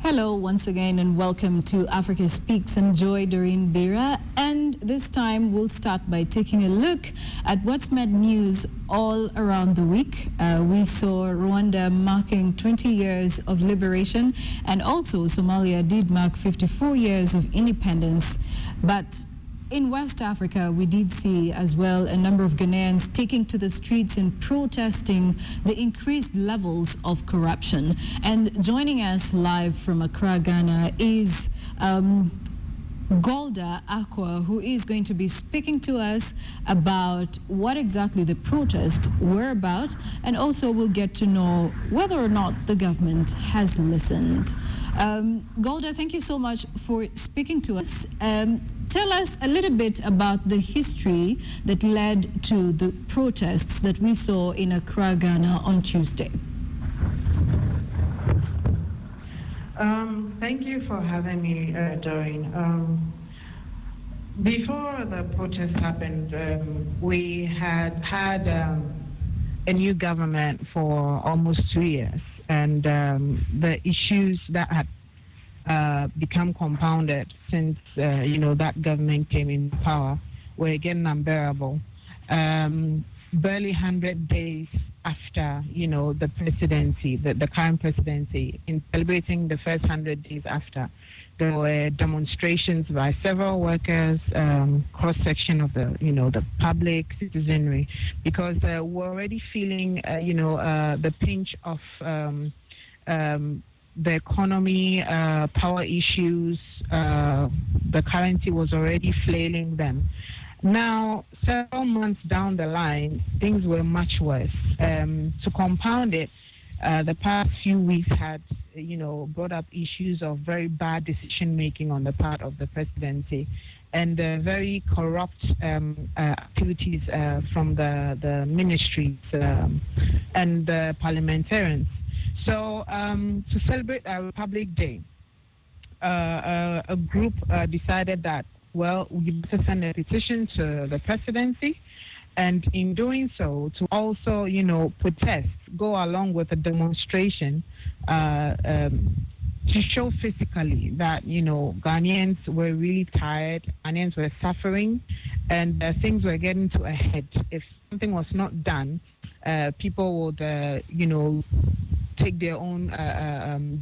Hello once again and welcome to Africa Speaks. I'm Joy Doreen Bira, and this time we'll start by taking a look at what's made news all around the week. We saw Rwanda marking 20 years of liberation, and also Somalia did mark 54 years of independence. But in West Africa, we did see as well a number of Ghanaians taking to the streets and protesting the increased levels of corruption. And joining us live from Accra, Ghana is Golda Aqua, who is going to be speaking to us about what exactly the protests were about, and also we'll get to know whether or not the government has listened. Golda, thank you so much for speaking to us. Tell us a little bit about the history that led to the protests that we saw in Accra, Ghana on Tuesday. Thank you for having me, Doreen. Before the protest happened, we had a new government for almost 2 years, and the issues that had become compounded since that government came in power were getting unbearable. Barely 100 days after the presidency, the current presidency, in celebrating the first 100 days after, there were demonstrations by several workers, cross-section of the public citizenry, because we're already feeling the pinch of the economy, power issues. The currency was already flailing them. Now, several months down the line, things were much worse. To compound it, the past few weeks had, brought up issues of very bad decision-making on the part of the presidency, and very corrupt activities from the ministries and the parliamentarians. So to celebrate our Republic Day, a group decided that, well, we better send a petition to the presidency, and in doing so, to also, protest, go along with a demonstration to show physically that, Ghanaians were really tired, Ghanaians were suffering, and things were getting to a head. If something was not done, people would, take their own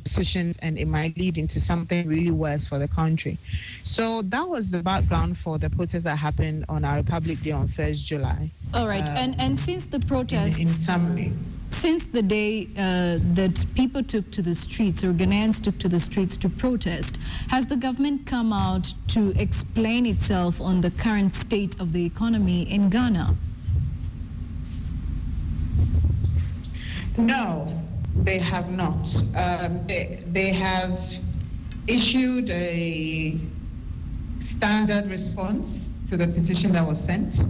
decisions, and it might lead into something really worse for the country. So that was the background for the protest that happened on our Republic Day on 1st July. All right, and since the protests... In summary. Since the day that people took to the streets, or Ghanaians took to the streets to protest, has the government come out to explain itself on the current state of the economy in Ghana? No. They have not. They have issued a standard response to the petition that was sent.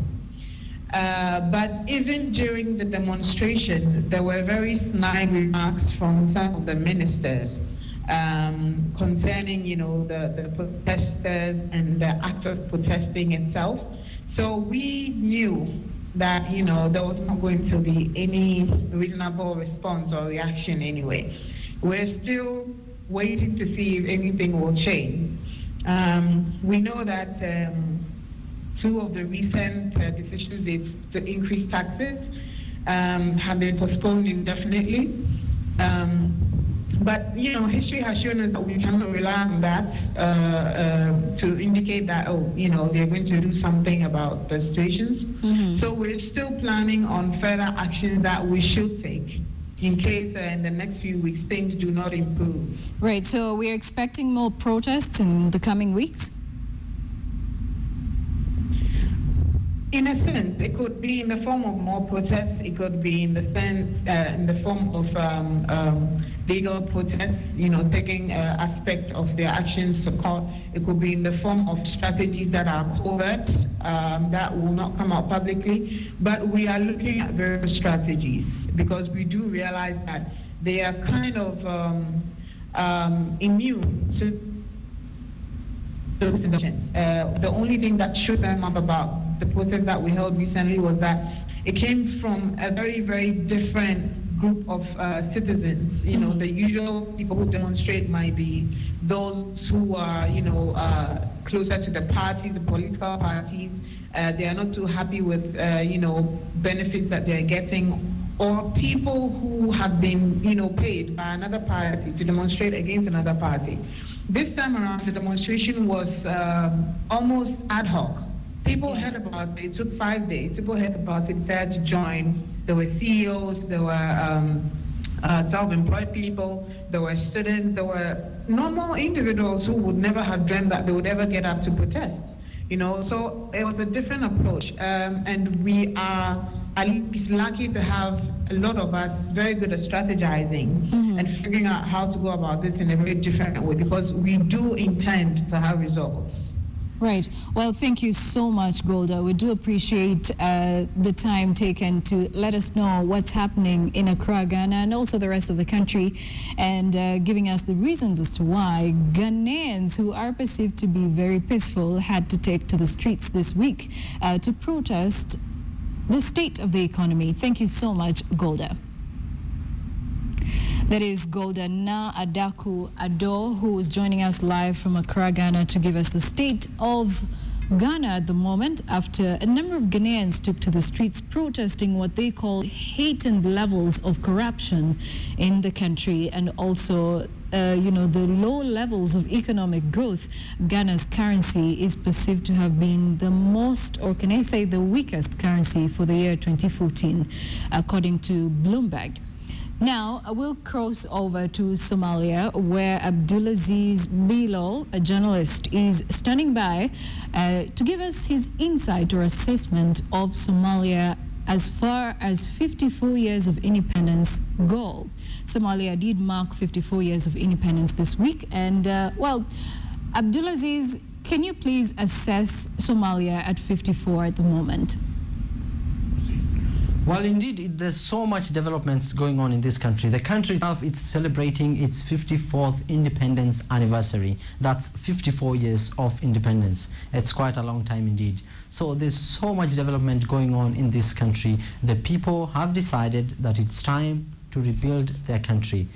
But even during the demonstration, there were very snide remarks from some of the ministers concerning, the protesters and the act of protesting itself. So we knew that, there was not going to be any reasonable response or reaction anyway. We're still waiting to see if anything will change. We know that two of the recent decisions to increase taxes have been postponed indefinitely. But, history has shown us that we cannot rely on that to indicate that, they're going to do something about the situations. Mm-hmm. So we're still planning on further actions that we should take in case in the next few weeks things do not improve. Right, so we're expecting more protests in the coming weeks? In a sense, it could be in the form of more protests. It could be in the form of legal protests, taking aspects of their actions to court. It could be in the form of strategies that are covert, that will not come out publicly. But we are looking at various strategies because we do realize that they are kind of immune to the only thing that shook them up about the protest that we held recently was that it came from a very, very different group of citizens. You know, the usual people who demonstrate might be those who are, you know, closer to the parties, the political parties. They are not too happy with, you know, benefits that they're getting, or people who have been, you know, paid by another party to demonstrate against another party. This time around, the demonstration was almost ad hoc. People heard about it. It took 5 days. People heard about it, decided to join. There were CEOs, there were self-employed people, there were students, there were normal individuals who would never have dreamed that they would ever get up to protest. You know, so it was a different approach, and we are at least lucky to have a lot of us very good at strategizing and figuring out how to go about this in a very different way, because we do intend to have results. Right. Well, thank you so much, Golda. We do appreciate the time taken to let us know what's happening in Accra, Ghana, and also the rest of the country, and giving us the reasons as to why Ghanaians who are perceived to be very peaceful had to take to the streets this week to protest the state of the economy. Thank you so much, Golda. That is Golda Na Adaku Ado, who is joining us live from Accra, Ghana, to give us the state of Ghana at the moment after a number of Ghanaians took to the streets protesting what they call heightened levels of corruption in the country, and also you know, the low levels of economic growth. Ghana's currency is perceived to have been the most, or can I say the weakest currency for the year 2014, according to Bloomberg. Now, we'll cross over to Somalia, where Abdulaziz Bilo, a journalist, is standing by to give us his insight or assessment of Somalia as far as 54 years of independence go. Somalia did mark 54 years of independence this week, and, well, Abdulaziz, can you please assess Somalia at 54 at the moment? Well, indeed, there's so much developments going on in this country. The country itself is celebrating its 54th independence anniversary. That's 54 years of independence. It's quite a long time indeed. So there's so much development going on in this country. The people have decided that it's time to rebuild their country.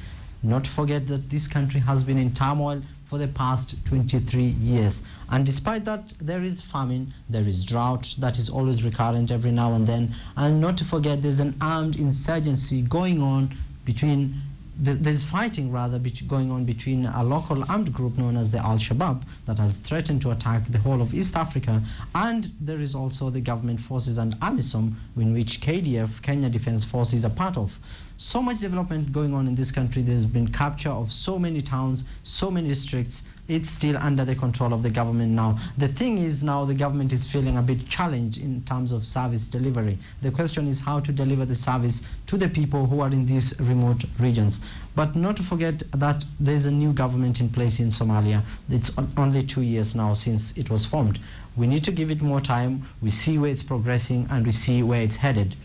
Not to forget that this country has been in turmoil for the past 23 years. And despite that, there is famine, there is drought that is always recurrent every now and then. And not to forget, there's an armed insurgency going on between, there's fighting rather going on between a local armed group known as the Al-Shabaab that has threatened to attack the whole of East Africa. And there is also the government forces and AMISOM, in which KDF, Kenya Defense Force, is a part of. So much development going on in this country. There's been capture of so many towns, so many districts. It's still under the control of the government now. The thing is, now the government is feeling a bit challenged in terms of service delivery. The question is how to deliver the service to the people who are in these remote regions. But not to forget that there's a new government in place in Somalia. It's only 2 years now since it was formed. We need to give it more time. We see where it's progressing and we see where it's headed.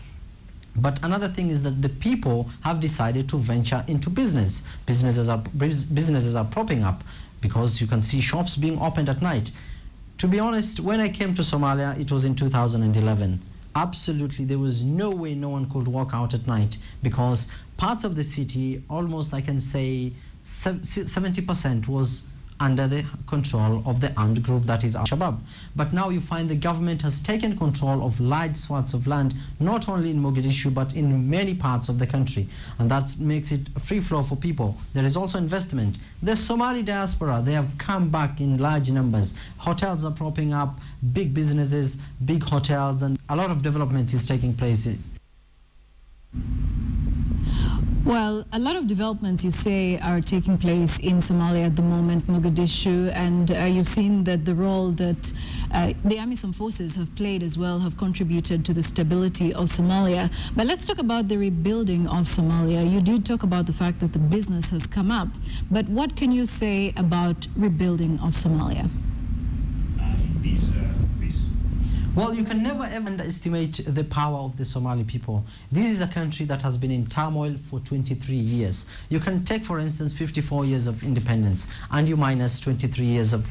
But another thing is that the people have decided to venture into business. Businesses are propping up because you can see shops being opened at night. To be honest, when I came to Somalia, it was in 2011. Absolutely, there was no way no one could walk out at night because parts of the city, almost I can say 70% was under the control of the armed group that is Al-Shabaab. But now you find the government has taken control of large swaths of land, not only in Mogadishu, but in many parts of the country. And that makes it a free flow for people. There is also investment. The Somali diaspora, they have come back in large numbers. Hotels are propping up, big businesses, big hotels, and a lot of development is taking place. Well, a lot of developments, you say, are taking place in Somalia at the moment, Mogadishu, and you've seen that the role that the AMISOM forces have played as well have contributed to the stability of Somalia. But let's talk about the rebuilding of Somalia. You did talk about the fact that the business has come up, but what can you say about rebuilding of Somalia? Well, you can never ever underestimate the power of the Somali people. This is a country that has been in turmoil for 23 years. You can take, for instance, 54 years of independence, and you minus 23 years of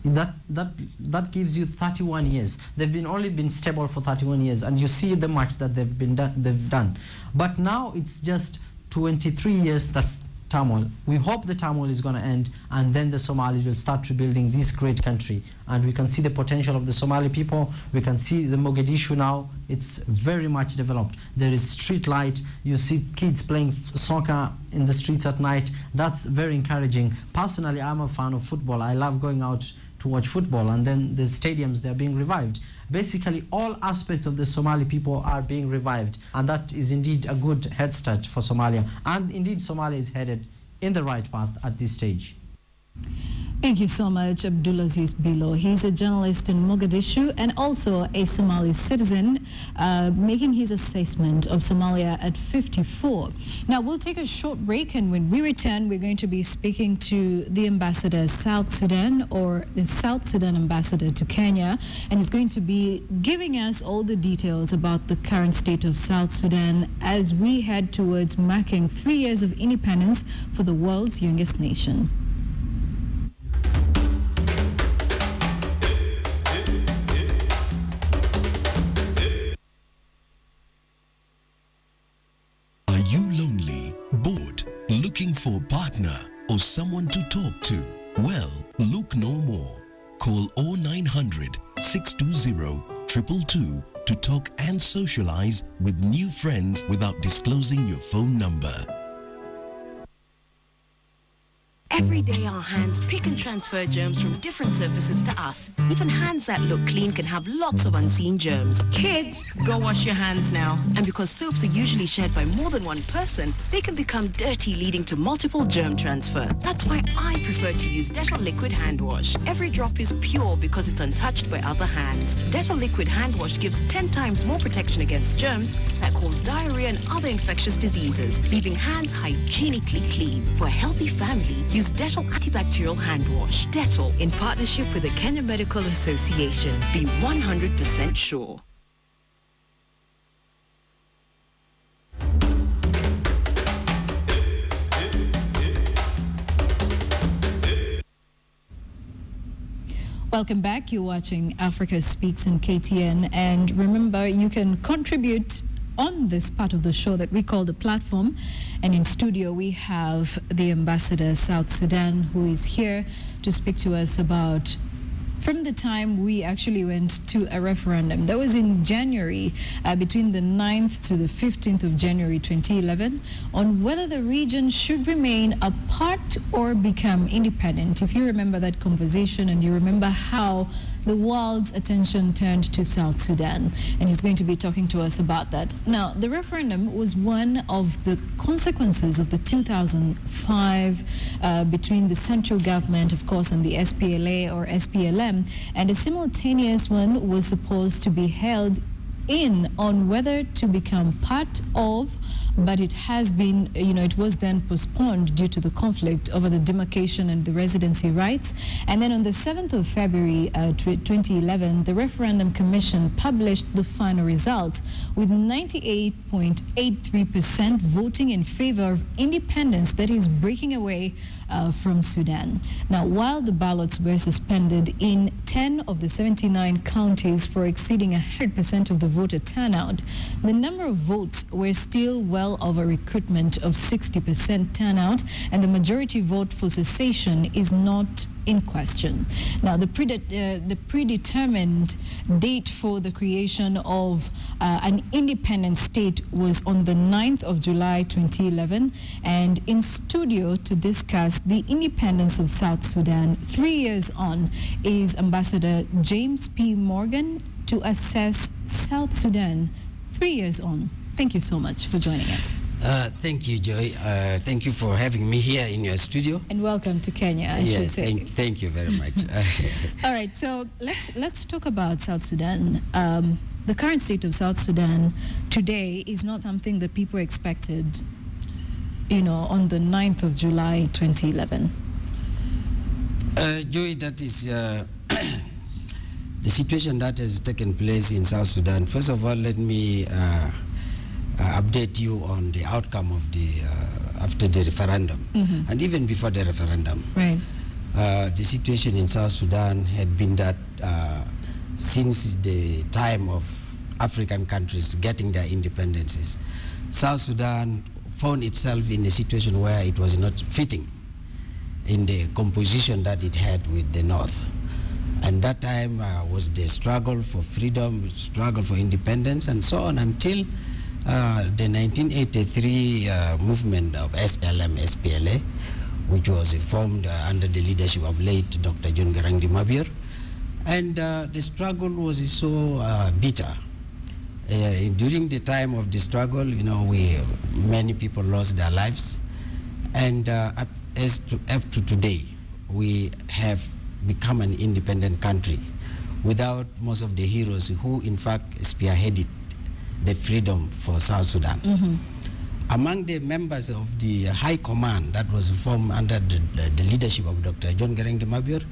that gives you 31 years. They've only been stable for 31 years, and you see the much that they've done. But now it's just 23 years that turmoil. We hope the turmoil is going to end, and then the Somalis will start rebuilding this great country. And we can see the potential of the Somali people. We can see the Mogadishu now. It's very much developed. There is street light. You see kids playing soccer in the streets at night. That's very encouraging. Personally, I'm a fan of football. I love going out to watch football, and then the stadiums, they're being revived. Basically, all aspects of the Somali people are being revived, and that is indeed a good head start for Somalia. And indeed, Somalia is headed in the right path at this stage. Thank you so much, Abdulaziz Bilo. He's a journalist in Mogadishu and also a Somali citizen, making his assessment of Somalia at 54. Now, we'll take a short break, and when we return, we're going to be speaking to the ambassador of South Sudan, or the South Sudan ambassador to Kenya, and he's going to be giving us all the details about the current state of South Sudan as we head towards marking 3 years of independence for the world's youngest nation. Looking for a partner or someone to talk to? Well, look no more. Call 0900 620 222 to talk and socialize with new friends without disclosing your phone number. Every day our hands pick and transfer germs from different surfaces to us. Even hands that look clean can have lots of unseen germs. Kids, go wash your hands now. And because soaps are usually shared by more than one person, they can become dirty, leading to multiple germ transfer. That's why I prefer to use Dettol Liquid Hand Wash. Every drop is pure because it's untouched by other hands. Dettol Liquid Hand Wash gives 10 times more protection against germs that cause diarrhea and other infectious diseases, leaving hands hygienically clean. For a healthy family, use Dettol Antibacterial Hand Wash. Dettol, in partnership with the Kenya Medical Association. Be 100% sure. Welcome back. You're watching Africa Speaks on KTN. And remember, you can contribute on this part of the show that we call the platform. And in studio, we have the ambassador South Sudan, who is here to speak to us about from the time we actually went to a referendum. That was in January, between the 9th to the 15th of January 2011, on whether the region should remain a part or become independent. If you remember that conversation, and you remember how the world's attention turned to South Sudan, and he's going to be talking to us about that. Now, the referendum was one of the consequences of the 2005 between the central government, of course, and the SPLA or SPLM, and a simultaneous one was supposed to be held in on whether to become part of, but it has been, it was then postponed due to the conflict over the demarcation and the residency rights. And then on the 7th of February 2011, the Referendum Commission published the final results with 98.83% voting in favor of independence, that is breaking away from Sudan. Now, while the ballots were suspended in 10 of the 79 counties for exceeding 100% of the voter turnout, the number of votes were still well over recruitment of 60% turnout, and the majority vote for cessation is not in question. Now, the predetermined date for the creation of an independent state was on the 9th of July 2011, and in studio to discuss the independence of South Sudan 3 years on is Ambassador James P. Morgan to assess South Sudan 3 years on. Thank you so much for joining us. Thank you, Joy. Thank you for having me here in your studio. And welcome to Kenya, I should say. Thank you very much. All right, so let's talk about South Sudan. The current state of South Sudan today is not something that people expected, on the 9th of July 2011. Joy, that is the situation that has taken place in South Sudan. First of all, let me update you on the outcome of the after the referendum, and even before the referendum. Right. the situation in South Sudan had been that since the time of African countries getting their independences, South Sudan found itself in a situation where it was not fitting in the composition that it had with the North. And that time was the struggle for freedom, struggle for independence, and so on, until the 1983 movement of SPLM-SPLA, which was formed under the leadership of late Dr. John Garang Mabir. And the struggle was so bitter. During the time of the struggle, many people lost their lives. And up to today, we have become an independent country without most of the heroes who in fact spearheaded the freedom for South Sudan. Among the members of the High Command that was formed under the leadership of Dr. John Garang Mabir,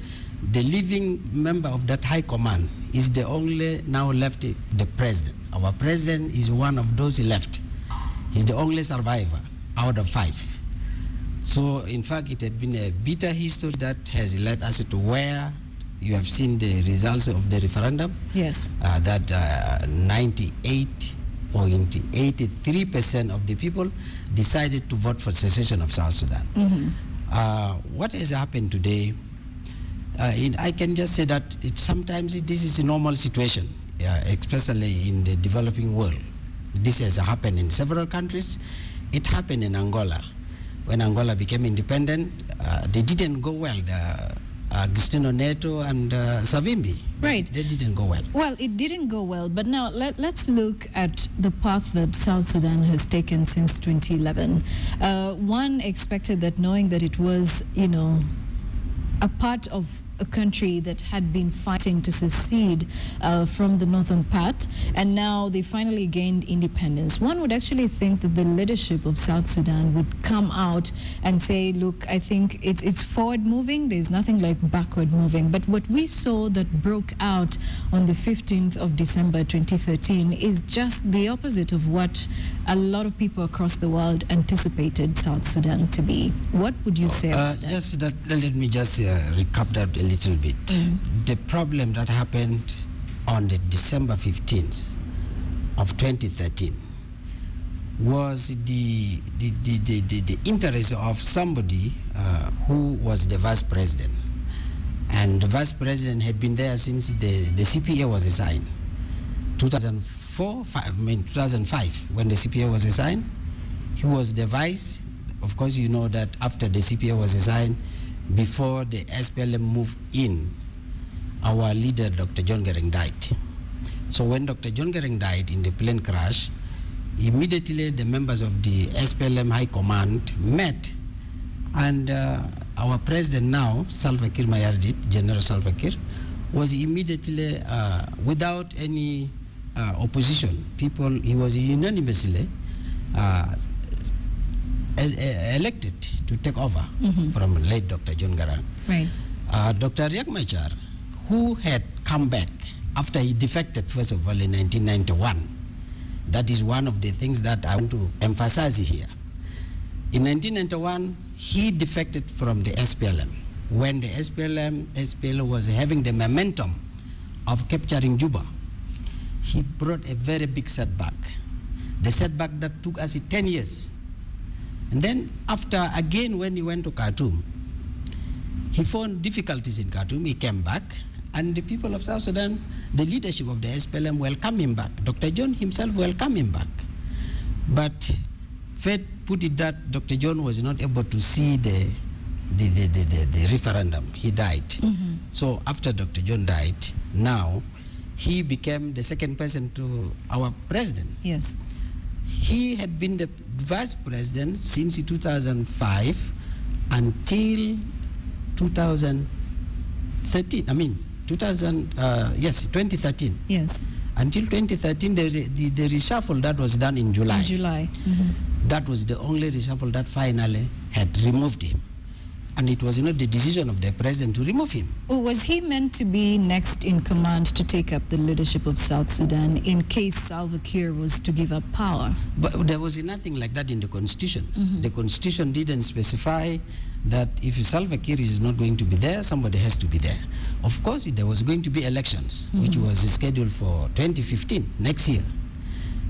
the living member of that High Command is the only now left, the president. Our president is one of those left. He's the only survivor out of 5. So, in fact, it had been a bitter history that has led us to where you have seen the results of the referendum. Yes. That 98.83% of the people decided to vote for secession of South Sudan. What has happened today, I can just say that sometimes this is a normal situation, especially in the developing world. This has happened in several countries. It happened in Angola. When Angola became independent, they didn't go well. Agustino Neto and Savimbi. Right. They didn't go well. Well, it didn't go well, but now let's look at the path that South Sudan has taken since 2011. One expected that, knowing that it was, a part of a country that had been fighting to secede from the northern part, and now they finally gained independence. One would actually think that the leadership of South Sudan would come out and say, look, I think it's forward moving, there's nothing like backward moving. But what we saw that broke out on the 15th of December 2013 is just the opposite of what a lot of people across the world anticipated South Sudan to be. What would you say about that? Let me just recap that a little bit. The problem that happened on the December 15th of 2013 was the interest of somebody who was the vice president. And the vice president had been there since the CPA was assigned. 2005, when the CPA was assigned, he was the vice. Of course, you know that after the CPA was assigned, before the SPLM moved in, our leader, Dr. John Garang, died. So when Dr. John Garang died in the plane crash, immediately the members of the SPLM High Command met, and our president now, Salva Kiir Mayardit, General Salva Kiir, was immediately, without any opposition, he was unanimously elected to take over from late Dr. John Garang. Right. Dr. Riek Machar, who had come back after he defected, first of all, in 1991. That is one of the things that I want to emphasize here. In 1991, he defected from the SPLM. When the SPLM was having the momentum of capturing Juba, he brought a very big setback. The setback that took us 10 years. And then after, again, when he went to Khartoum, he found difficulties in Khartoum. He came back, and the people of South Sudan, the leadership of the SPLM, welcomed him back. Dr. John himself welcomed him back. But fate put it that Dr. John was not able to see the referendum. He died. So after Dr. John died, now he became the second person to our president. Yes. He had been the vice president since 2005 until 2013. 2013. Yes. Until 2013, the reshuffle that was done in July. In July. That was the only reshuffle that finally had removed him. And it was not the decision of the president to remove him. Was he meant to be next in command to take up the leadership of South Sudan in case Salva Kiir was to give up power? But there was nothing like that in the constitution. The constitution didn't specify that if Salva Kiir is not going to be there, somebody has to be there. Of course, there was going to be elections, which was scheduled for 2015, next year.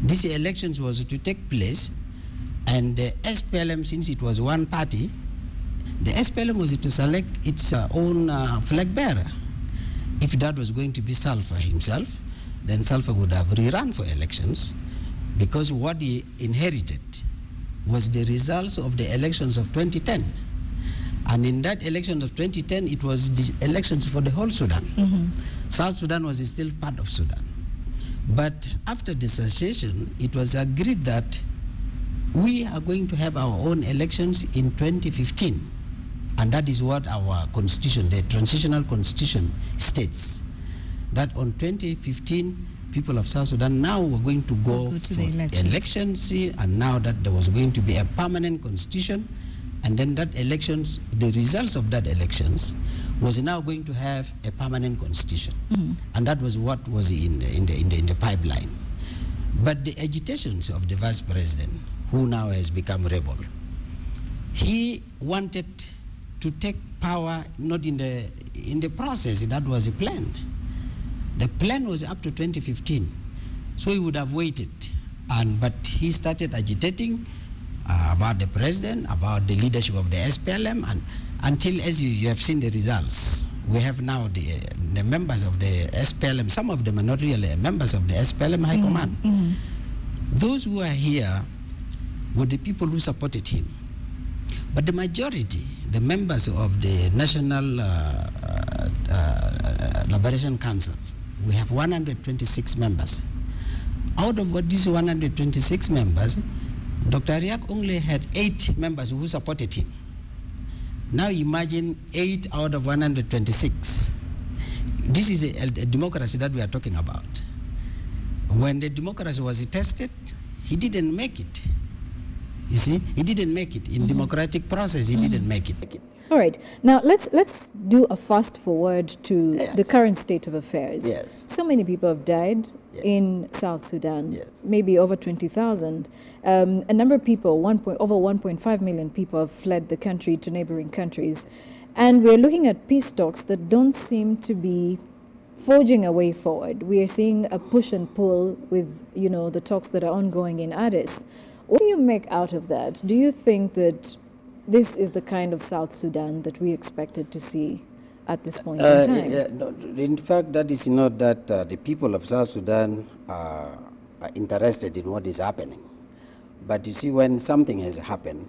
These elections was to take place, and the SPLM, since it was one party, the SPLM was to select its own flag bearer. If that was going to be Salva himself, then Salva would have rerun for elections, because what he inherited was the results of the elections of 2010. And in that election of 2010, it was the elections for the whole Sudan. South Sudan was still part of Sudan. But after the secession, it was agreed that we are going to have our own elections in 2015. And that is what our constitution, the transitional constitution, states. That on 2015, people of South Sudan now were going to go to for the elections, and now that there was going to be a permanent constitution, and then that elections, the results of that elections was now going to have a permanent constitution. And that was what was in the pipeline. But the agitations of the vice president, who now has become rebel, he wanted to take power not in the process. That was a plan. The plan was up to 2015, so he would have waited. But he started agitating about the president, about the leadership of the SPLM, and until, as you have seen the results, we have now the members of the SPLM, some of them are not really members of the SPLM High Command. Those who are here were the people who supported him. But the majority, the members of the National Liberation Council, we have 126 members. Out of what these 126 members, Dr. Riek only had 8 members who supported him. Now imagine 8 out of 126. This is a democracy that we are talking about. When the democracy was tested, he didn't make it. You see, he didn't make it. In democratic process, he didn't make it. All right. Now, let's do a fast forward to the current state of affairs. Yes. So many people have died in South Sudan, maybe over 20,000. A number of people, over 1.5 million people have fled the country to neighboring countries. And we're looking at peace talks that don't seem to be forging a way forward. We are seeing a push and pull with, the talks that are ongoing in Addis. What do you make out of that? Do you think that this is the kind of South Sudan that we expected to see at this point in time? No, in fact, that is not that the people of South Sudan are interested in what is happening. But you see, when something has happened,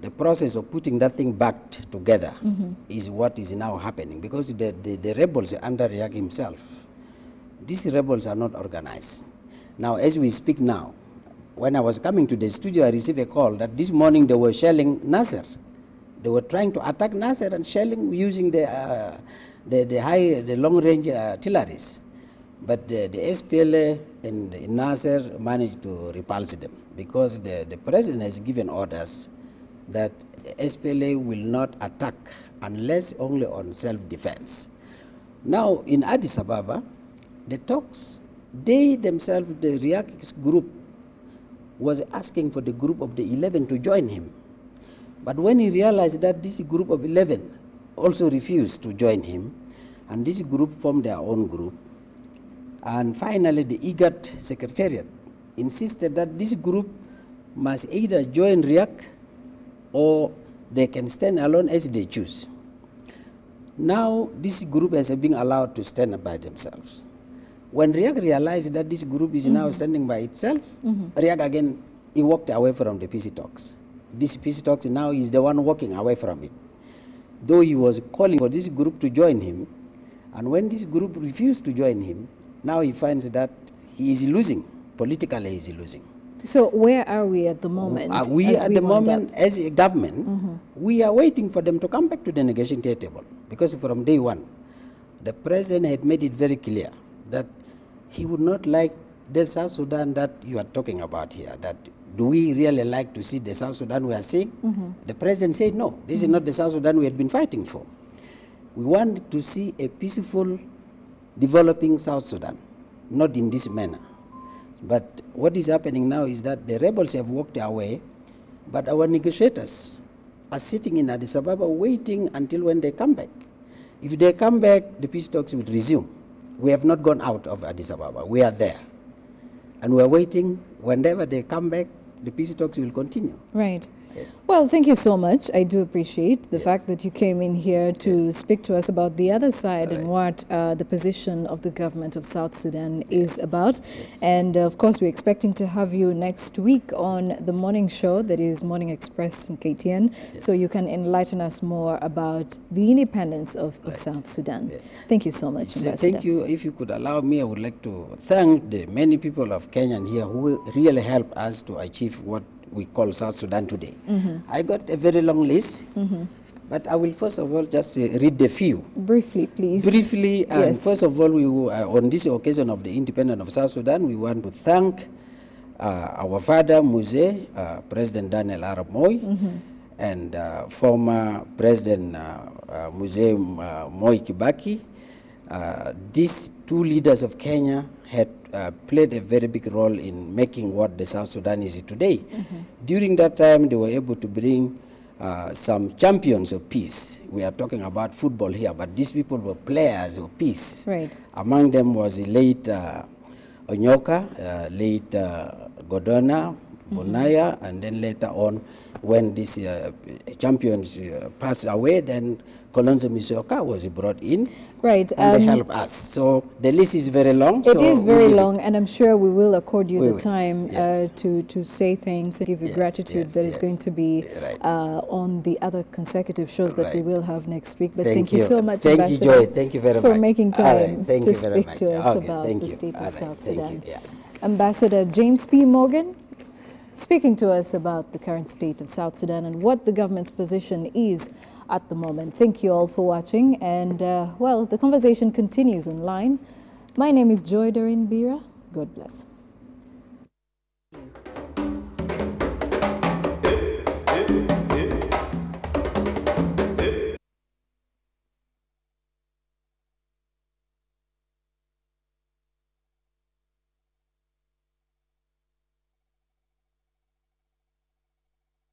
the process of putting that thing back together is what is now happening, because the rebels under Riek himself, these rebels are not organized. Now, as we speak now, when I was coming to the studio, I received a call that this morning they were shelling Nasser. They were trying to attack Nasser and shelling using the long-range artilleries. But the SPLA and Nasser managed to repulse them, because the president has given orders that SPLA will not attack unless only on self-defense. Now, in Addis Ababa, the talks, they themselves, the Riek group, was asking for the group of the 11 to join him. But when he realized that this group of 11 also refused to join him, and this group formed their own group, and finally the IGAD Secretariat insisted that this group must either join Riek or they can stand alone as they choose. Now this group has been allowed to stand by themselves. When Riek realized that this group is now standing by itself, Riek again, he walked away from the peace talks. This peace talks now is the one walking away from it. Though he was calling for this group to join him, and when this group refused to join him, now he finds that he is losing. Politically, he is losing. So where are we at the moment? As a government, we are waiting for them to come back to the negotiating table. Because from day one, the president had made it very clear that he would not like the South Sudan that you are talking about here. That do we really like to see the South Sudan we are seeing? The president said, no, this is not the South Sudan we had been fighting for. We want to see a peaceful, developing South Sudan, not in this manner. But what is happening now is that the rebels have walked away, but our negotiators are sitting in Addis Ababa waiting until when they come back. If they come back, the peace talks will resume. We have not gone out of Addis Ababa. We are there. And we are waiting. Whenever they come back, the peace talks will continue. Right. Yes. Well, thank you so much. I do appreciate the Yes. fact that you came in here to speak to us about the other side and Right. what the position of the government of South Sudan is about. And of course, we're expecting to have you next week on the morning show, that is Morning Express in KTN, so you can enlighten us more about the independence of South Sudan. Yes. Thank you so much, So Ambassador. thank you. If you could allow me, I would like to thank the many people of Kenya here who really helped us to achieve what we call South Sudan today. I got a very long list, but I will first of all just read a few. Briefly, please. Briefly, and Yes. first of all, we on this occasion of the independence of South Sudan, we want to thank our father, Muse, President Daniel Arap Moi, and former President Muse Moi Kibaki. These two leaders of Kenya had played a very big role in making what the South Sudan is today. During that time, they were able to bring some champions of peace. We are talking about football here, but these people were players of peace. Right. Among them was the late Onyoka, late Godona, Bonaya, and then later on, when these champions passed away, then Kolonzo Musyoka was brought in, Right. and they helped us. So the list is very long. It so is we very give it. long, and I'm sure we will accord you We the will. time Yes. to say things and give you Yes, gratitude yes, that is yes. going to be Right. on the other consecutive shows that we Right. will have next week. But Thank thank you you. so much, Thank you, Ambassador, Joy. Thank you very for much. making All right. time Thank to you very speak much. to us Okay, about thank the you. state All of right. South Thank Sudan. you. Yeah. Ambassador James P. Morgan, speaking to us about the current state of South Sudan and what the government's position is at the moment. Thank you all for watching, and well, the conversation continues online. My name is Joy Doreen Bira. God bless.